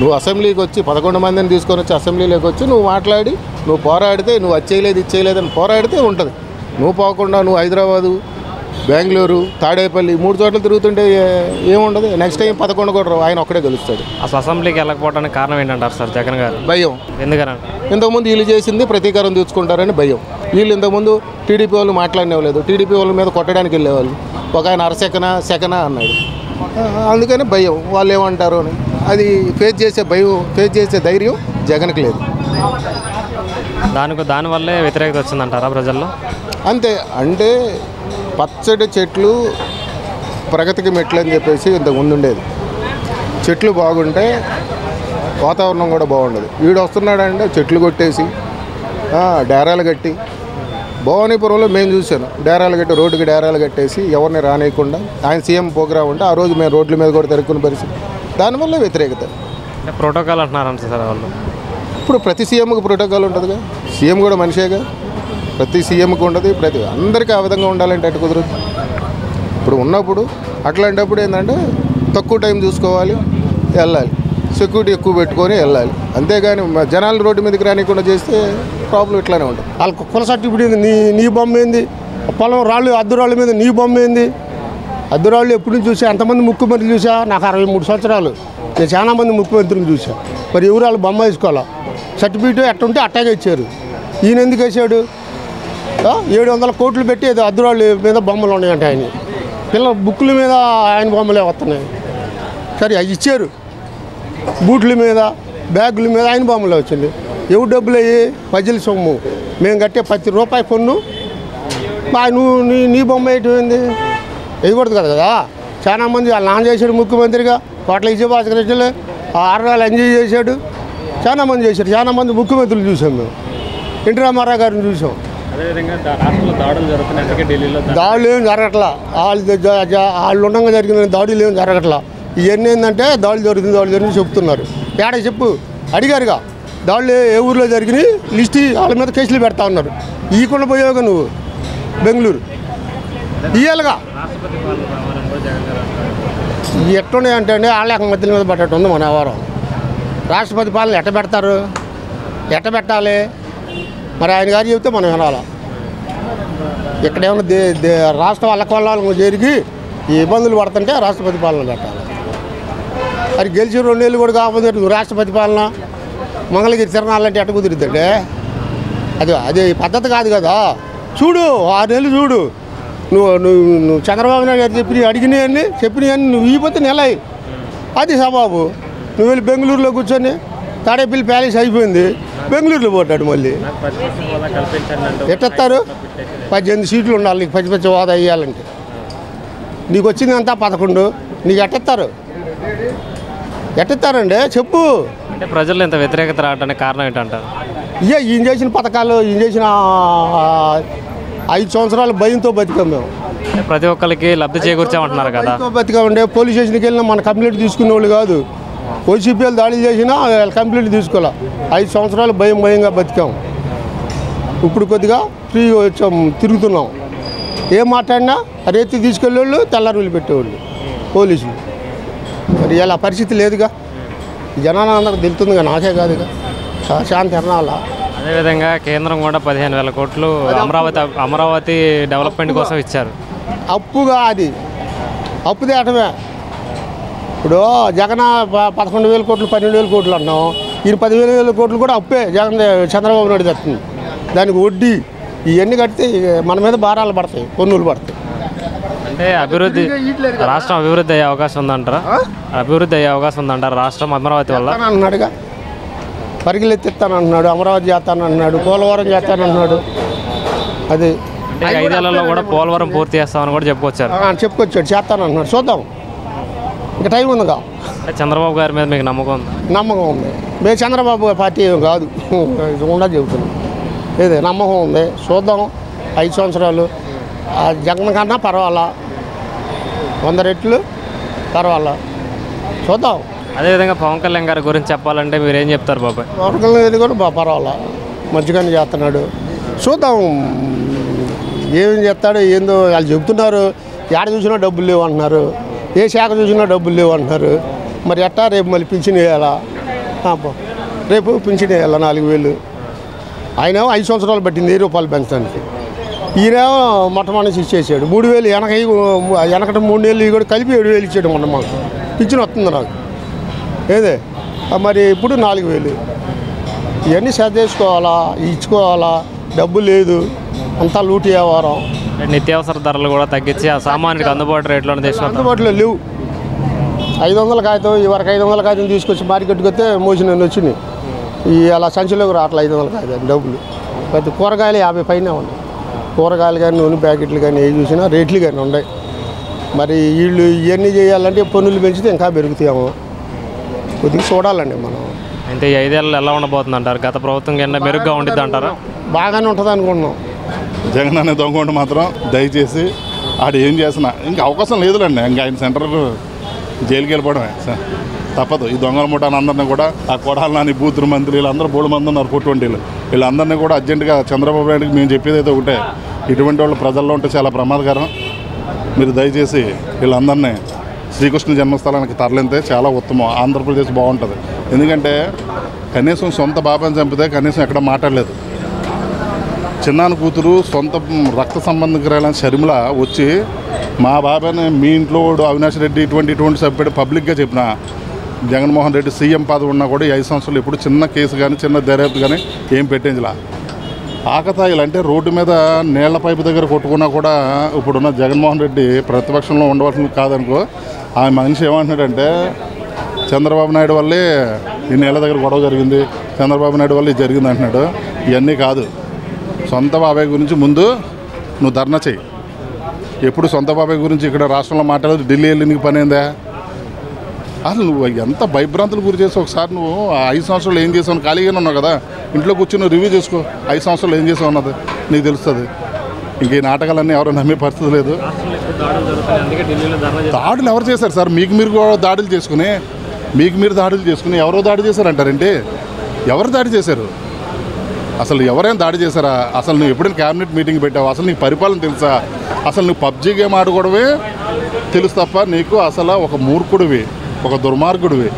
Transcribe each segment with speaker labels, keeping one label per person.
Speaker 1: నువ్వు అసెంబ్లీకి వచ్చి 11 మందిని తీసుకొని వచ్చి అసెంబ్లీలోకి వచ్చి నువ్వు మాట్లాడి నువ్వు పోరాడితే నువ్వు అది చేయలేదు ఇది చేయలేదని పోరాడితే ఉంటుంది. నువ్వు పోకుండా నువ్వు హైదరాబాదు, బెంగళూరు, తాడేపల్లి 3 చోట్ల తిరుగుతుంటే ఏముండదు. నెక్స్ట్ టైం 11 కూడా ఆయన ఒక్కడే గెలుస్తాడు.
Speaker 2: అసలు అసెంబ్లీకి వెళ్ళకపోవడానికి కారణం ఏంటంటారు సార్ జగన్ గారు?
Speaker 1: భయం.
Speaker 2: ఎందుకని?
Speaker 1: ఇంతకుముందు వీళ్ళు చేసింది ప్రతీకారం తీర్చుకుంటారని భయం. వీళ్ళు ఇంతకుముందు టీడీపీ వాళ్ళు మాట్లాడినవ్వలేదు. టీడీపీ వాళ్ళ మీద కొట్టడానికి వెళ్ళేవాళ్ళు. ఒక ఆయన సెకనా అన్నాడు. అందుకని భయం వాళ్ళు ఏమంటారు అని. అది ఫేస్ చేసే ధైర్యం జగన్కి లేదు.
Speaker 2: దానివల్లే వ్యతిరేకత వచ్చిందంటారా ప్రజల్లో?
Speaker 1: అంతే. అంటే పచ్చడి చెట్లు ప్రగతికి మెట్లు అని చెప్పేసి ఇంతకు ముందు ఉండేది. చెట్లు బాగుంటే వాతావరణం కూడా బాగుండదు. వీడు వస్తున్నాడంటే చెట్లు కొట్టేసి డేరాలు కట్టి, భవానీపురంలో మేము చూసాను, డేరాలు కట్టి రోడ్డుకి డేరాలు కట్టేసి ఎవరిని రానియకుండా ఆయన సీఎం ప్రోగ్రాం ఉంటే ఆ రోజు మేము రోడ్ల మీద కూడా తిరుక్కున్న పరిస్థితి. దానివల్ల వ్యతిరేకత.
Speaker 2: ప్రోటోకాల్ అంటున్నారంట సార్ వాళ్ళు.
Speaker 1: ఇప్పుడు ప్రతి సీఎంకి ప్రోటోకాల్ ఉంటుందిగా. సీఎం కూడా మనిషేగా. ప్రతి సీఎంకి ఉండదు. అందరికీ ఆ విధంగా ఉండాలంటే అటు కుదరదు. ఇప్పుడు ఉన్నప్పుడు అట్లాంటప్పుడు ఏంటంటే తక్కువ టైం చూసుకోవాలి, వెళ్ళాలి, సెక్యూరిటీ ఎక్కువ పెట్టుకొని వెళ్ళాలి. అంతేగాని జనాలు రోడ్డు మీదకి రానికుండా చేస్తే ప్రాబ్లం ఇట్లానే ఉంటుంది.
Speaker 3: వాళ్ళ కుల సర్టిఫికేట్ ఏంది, నీ బొమ్మ ఏంది, పొలం రాళ్ళు అద్దురాళ్ళ మీద నీ బొమ్మ ఏంది. అద్దురాళ్ళు ఎప్పుడు నుంచి చూసా, ఎంతమంది ముఖ్యమంత్రులు చూసా. నాకు 63 సంవత్సరాలు. నేను చాలా మంది ముఖ్యమంత్రులు చూసా. మరి ఎవరు వాళ్ళు బొమ్మ వేసుకోవాలా? సర్టిఫికేట్ ఎట్టుంటే అట్టాగే ఇచ్చారు. ఈయన ఎందుకు వేసాడు? 700 కోట్లు పెట్టి అద్దురాళ్ళ మీద బొమ్మలు ఉన్నాయంటే ఆయన పిల్లల బుక్కుల మీద ఆయన బొమ్మలే వస్తున్నాయి. సరే అవి ఇచ్చారు. బూట్ల మీద బ్యాగుల మీద ఆయన బొమ్మలే వచ్చింది. ఎవరు డబ్బులు అయ్యి ప్రజల సొమ్ము మేము కట్టే ₹10 పన్ను నువ్వు నీ బొమ్మ వేయటమైంది వేయకూడదు కదా. చాలామంది వాళ్ళు నాన్న చేశాడు ముఖ్యమంత్రిగా. కోట్ల విజయభాస్కర్ 6 నెలలు ఎంజాయ్ చేశాడు. చాలామంది చేశారు. చాలామంది ముఖ్యమంత్రులు చూసాం మేము. ఎన్టీ రామారావు గారిని చూసాం. దాడులు ఏం జరగట్లా. వాళ్ళు ఉండగా జరిగిన దాడులు ఏం జరగట్లా. ఇవన్నీ ఏంటంటే దాడులు జరుగుతుంది చెప్తున్నారు. ఏడా చెప్పు అడిగారుగా. దాడులు ఏ ఊర్లో జరిగినాయి లిస్ట్ వాళ్ళ మీద కేసులు పెడతా ఉన్నారు. ఈకుండా పోయావుగా నువ్వు బెంగళూరు ఇయ్యాలిగా. ఎట్లున్నాయి అంటే వాళ్ళ మధ్యల మీద పట్టట్టు ఉంది మన వ్యవహారం. రాష్ట్రపతి పాలన ఎట్ట పెడతారు, ఎట్ట పెట్టాలి మరి ఆయన గారు చెబితే మనం వినాలా. ఇక్కడేమన్నా రాష్ట్రం అల్లకొల్లాలకు జరిగి ఈ ఇబ్బందులు పడుతుంటే రాష్ట్రపతి పాలన పెట్టాలి. అది గెలిచి 2 ఏళ్ళు కూడా కాకపోతే నువ్వు రాష్ట్రపతి పాలన మంగళగిరి తిరణాలంటే ఎట్ట కుదిరిద్దంటే అది పద్ధతి కాదు కదా. చూడు 6 నెలలు చూడు. నువ్వు చంద్రబాబు నాయుడు గారు చెప్పినవన్నీ నువ్వు ఇవ్వతే నెలయి. అది సబాబు. నువ్వు వెళ్ళి బెంగళూరులో కూర్చొని తాడేపల్లి ప్యాలెస్ అయిపోయింది, బెంగళూరులో పోతాడు. మళ్ళీ ఎట్టెత్తారు? 18 సీట్లు ఉండాలి నీకు ప్రతిపక్ష హోదా వేయాలంటే. నీకు వచ్చింది అంతా 11. నీకు ఎట్టెత్తారండి చెప్పు.
Speaker 2: అంటే ప్రజల్లో ఇంత వ్యతిరేకత రావడానికి కారణం ఏంటంటారు?
Speaker 3: ఈయన చేసిన పథకాలు, ఈయన చేసిన 5 సంవత్సరాలు భయంతో బతికాం మేము.
Speaker 2: ప్రతి ఒక్కరికి లబ్ధి చేకూర్చామంటున్నారు కదా.
Speaker 3: బతికామంటే పోలీస్ స్టేషన్కి వెళ్ళినా మన కంప్లైంట్ తీసుకునే వాళ్ళు కాదు. వైసీపీలు దాడులు చేసినా కంప్లైంట్ తీసుకోవాలి. 5 సంవత్సరాలు భయంగా బతికాం. ఇప్పుడు కొద్దిగా ఫ్రీగా వచ్చాం, తిరుగుతున్నాం. ఏం మాట్లాడినా రేతి తీసుకెళ్ళేవాళ్ళు, తెల్లారు పెట్టేవాళ్ళు పోలీసులు. మరి ఇలా పరిస్థితి లేదుగా. జనాన్ని అందరికి తెలుతుందిగా, నాకే కాదుగా. శాంతి ఎర్నాలా.
Speaker 2: అదేవిధంగా కేంద్రం కూడా 15,000 కోట్లు అమరావతి డెవలప్మెంట్ కోసం ఇచ్చారు.
Speaker 3: అప్పుగా అది అప్పు తేటమే. ఇప్పుడు జగన్ 11,000 కోట్లు 12,000 కోట్లు అన్నాం. ఈయన 15,000 కోట్లు కూడా అప్పే జగన్ చంద్రబాబు నాయుడు తెస్తుంది. దానికి వడ్డీ ఇవన్నీ కడితే మన మీద భారాలు పడతాయి, పన్నులు పడతాయి.
Speaker 2: అంటే రాష్ట్రం అభివృద్ధి అయ్యే అవకాశం ఉందంటారా? అభివృద్ధి అయ్యే అవకాశం ఉందంటారా రాష్ట్రం అమరావతి వల్ల?
Speaker 3: అన్నాడుగా, పరిగెలెత్తిస్తానంటున్నాడు, అమరావతి చేస్తానంటున్నాడు, పోలవరం చేస్తానంటున్నాడు. అది
Speaker 2: అంటే 5 ఏళ్లలో కూడా పోలవరం పూర్తి చేస్తామని కూడా
Speaker 3: చెప్పుకొచ్చాడు. చేస్తానంటున్నాడు. చూద్దాం, ఇంకా టైం ఉందిగా.
Speaker 2: అంటే చంద్రబాబు గారి మీద మీకు నమ్మకం ఉందా?
Speaker 3: నమ్మకం ఉంది. మేము చంద్రబాబు పార్టీ కాదు ఉండా చెబుతున్నాం. ఏదే నమ్మకం ఉంది. చూద్దాం. 5 సంవత్సరాలు జగన్ కన్నా పర్వాలా, 100 రెట్లు పర్వాలా. చూద్దాం.
Speaker 2: అదేవిధంగా పవన్ కళ్యాణ్ గారి గురించి చెప్పాలంటే మీరు ఏం చెప్తారు బాబాయ్?
Speaker 3: పవన్ కళ్యాణ్ కూడా పర్వాలా, మంచిగానే చేస్తున్నాడు. చూద్దాం ఏం చేస్తాడో ఏందో. వాళ్ళు చెబుతున్నారు ఎక్కడ చూసినా డబ్బులు లేవు అంటున్నారు, ఏ శాఖ చూసినా డబ్బులు లేవు అంటున్నారు. మరి ఎట్టా రేపు మళ్ళీ పింఛన్ వేయాలా? రేపు పింఛన్ వేయాలి 4,000. ఆయన 5 సంవత్సరాలు పట్టింది 1000 రూపాయలు పెంచడానికి. ఈయనేమో మొట్టమొదటి ఇచ్చేసాడు 3,000. వెనకట 3 నెలలు కూడా కలిపి 7,000 ఇచ్చాడు మొన్న మాకు. పింఛన్ వస్తుంది నాకు ఏదే. మరి ఇప్పుడు 4,000. ఇవన్నీ సర్దేసుకోవాలా, ఇచ్చుకోవాలా, డబ్బు లేదు, అంతా లూటి వ్యవహారం.
Speaker 2: నిత్యావసర ధరలు కూడా తగ్గించి ఆ సామాన్యుడికి అందుబాటు రేట్లోనే తీసుకుంటాం.
Speaker 3: అందుబాటులో లేవు. 500 కాగితం ఈ వరకు 500 కాగితం తీసుకొచ్చి మార్కెట్కి వస్తే మోసిన వచ్చినాయి. ఈ అలా సంచిలోకి రావట్లే 500 కాగితం డబ్బులు. ప్రతి కూరగాయలు 50 పైన ఉన్నాయి. కూరగాయలు కానీ నూనె ప్యాకెట్లు కానీ ఏ చూసినా రేట్లు కానీ ఉన్నాయి. మరి వీళ్ళు ఇవన్నీ చేయాలంటే పన్నులు పెంచితే ఇంకా పెరుగుతాయేమో. కొద్దిగా చూడాలండి మనం.
Speaker 2: అంటే ఈ 5 ఏళ్ళు ఎలా ఉండబోతుంది అంటారు? గత ప్రభుత్వం కింద మెరుగ్గా ఉండిద్ది అంటారా?
Speaker 3: బాగానే ఉంటుంది అనుకుంటున్నాం.
Speaker 4: జగన్ అనే దొంగ మాత్రం దయచేసి ఆడు ఏం చేసినా ఇంకా అవకాశం లేదులేండి. ఇంకా ఆయన సెంటర్ జైలుకి వెళ్ళిపోవడమే తప్పదు. ఈ దొంగల ముఠాన్ని అందరినీ కూడా ఆ కొడాలని బూతురు మంత్రి వీళ్ళందరూ 3 మంది ఉన్నారు 420. వీళ్ళందరినీ కూడా అర్జెంటుగా చంద్రబాబు నాయుడుకి మేము చెప్పేది అయితే ఒకటే, ఇటువంటి వాళ్ళు ప్రజల్లో ఉంటే చాలా ప్రమాదకరం. మీరు దయచేసి వీళ్ళందరినీ శ్రీకృష్ణ జన్మస్థలానికి తరలింతే చాలా ఉత్తమం. ఆంధ్రప్రదేశ్ బాగుంటుంది. ఎందుకంటే కనీసం సొంత బాబాని చంపితే కనీసం ఎక్కడ మాట్లాడలేదు. చిన్నాన్న కూతురు సొంత రక్త సంబంధికురాలని షర్మిల వచ్చి మా బాబాని మీ ఇంట్లో అవినాష్ రెడ్డి ఇటువంటి సభ్యుడు పబ్లిక్గా చెప్పిన జగన్మోహన్ రెడ్డి సీఎం పదవి ఉన్నా కూడా ఈ 5 సంవత్సరాలు ఎప్పుడు చిన్న కేసు కానీ చిన్న దర్యాప్తు కానీ ఏం పెట్టిందిలా. ఆకతాయిలు అంటే రోడ్డు మీద నీళ్ల పైపు దగ్గర కొట్టుకున్నా కూడా ఇప్పుడున్న జగన్మోహన్ రెడ్డి ప్రతిపక్షంలో ఉండవలసింది కాదనుకో. ఆ మనిషి ఏమంటున్నాడంటే చంద్రబాబు నాయుడు వల్లే ఈ నీళ్ళ దగ్గర గొడవ జరిగింది, చంద్రబాబు నాయుడు వల్ల ఇది జరిగింది అంటున్నాడు. ఇవన్నీ కాదు. సొంత బాబాయ్ గురించి ముందు నువ్వు ధర్నా చెయ్యి. ఎప్పుడు సొంత బాబాయ్ గురించి ఇక్కడ రాష్ట్రంలో మాట్లాడదు, ఢిల్లీ వెళ్ళి నీకు పని ఏందా? అసలు నువ్వు ఎంత భయభ్రాంతులు గురి చేసి ఒకసారి నువ్వు 5 సంవత్సరాలు ఏం చేసావు ఖాళీగానే ఉన్నావు కదా, ఇంట్లో కూర్చొని రివ్యూ చేసుకో. 5 సంవత్సరాలు ఏం చేసావు అన్నది నీకు తెలుస్తుంది. ఇంక ఈ నాటకాలన్నీ ఎవరు నమ్మే పరిస్థితి లేదు. దాడులు ఎవరు చేశారు సార్? మీకు మీరు కూడా దాడులు చేసుకుని దాడులు చేసుకుని ఎవరో దాడి చేశారంటారంటే ఎవరు దాడి చేశారు? అసలు ఎవరైనా దాడి చేశారా? అసలు నువ్వు ఎప్పుడైనా క్యాబినెట్ మీటింగ్ పెట్టావు? అసలు నీకు పరిపాలన తెలుసా? అసలు నువ్వు పబ్జీ గేమ్ ఆడుకోవడమే తెలుసు తప్ప నీకు అసలు ఒక మూర్ఖుడివి, ఒక దుర్మార్గుడివి.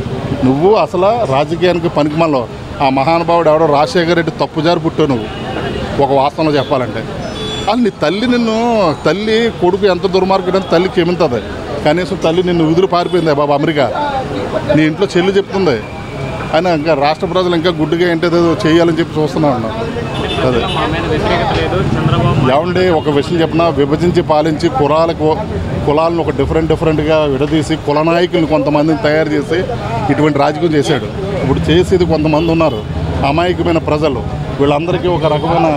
Speaker 4: నువ్వు అసలు రాజకీయానికి పనికిమాలో. ఆ మహానుభావుడు ఎవడో రాజశేఖర రెడ్డి తప్పుజారి పుట్టావు నువ్వు ఒక వాస్తవంలో చెప్పాలంటే. అసలు నీ తల్లి కొడుకు ఎంత దుర్మార్గుడు అంటే తల్లికి ఏమింటుంది? కనీసం తల్లి నిన్ను విధులు పారిపోయింది బాబా అమెరికా. నీ ఇంట్లో చెల్లి చెప్తుంది. అయినా ఇంకా రాష్ట్ర ప్రజలు ఇంకా గుడ్డుగా ఏంటో చేయాలని చెప్పి చూస్తున్నా ఉన్నాం. అదే ఏమండి ఒక విషయం చెప్పినా, విభజించి పాలించి కులాలను ఒక డిఫరెంట్గా విడదీసి కుల నాయకులను కొంతమందిని తయారు చేసి ఇటువంటి రాజకీయం చేశాడు. ఇప్పుడు చేసేది కొంతమంది ఉన్నారు అమాయకమైన ప్రజలు. వీళ్ళందరికీ ఒక రకమైన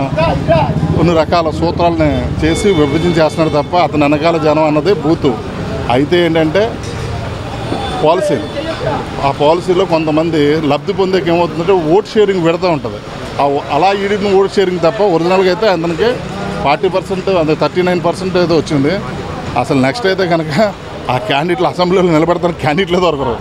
Speaker 4: కొన్ని రకాల సూత్రాలని చేసి విభజించేస్తున్నాడు తప్ప అతని వెనకాల జనం అన్నది బూతు. అయితే ఏంటంటే పాలసీలు, ఆ పాలసీలో కొంతమంది లబ్ధి పొందేకి ఏమవుతుందంటే ఓట్ షేరింగ్ పెడతా ఉంటుంది. అలా ఈడిన ఓట్ షేరింగ్ తప్ప ఒరిజినల్గా అయితే అతనికి 40% అదే 39% ఏదో వచ్చింది. అసలు నెక్స్ట్ అయితే కనుక ఆ క్యాండిడేట్లు అసెంబ్లీలో నిలబెడతానికి క్యాండిడేట్లే దొరకరు.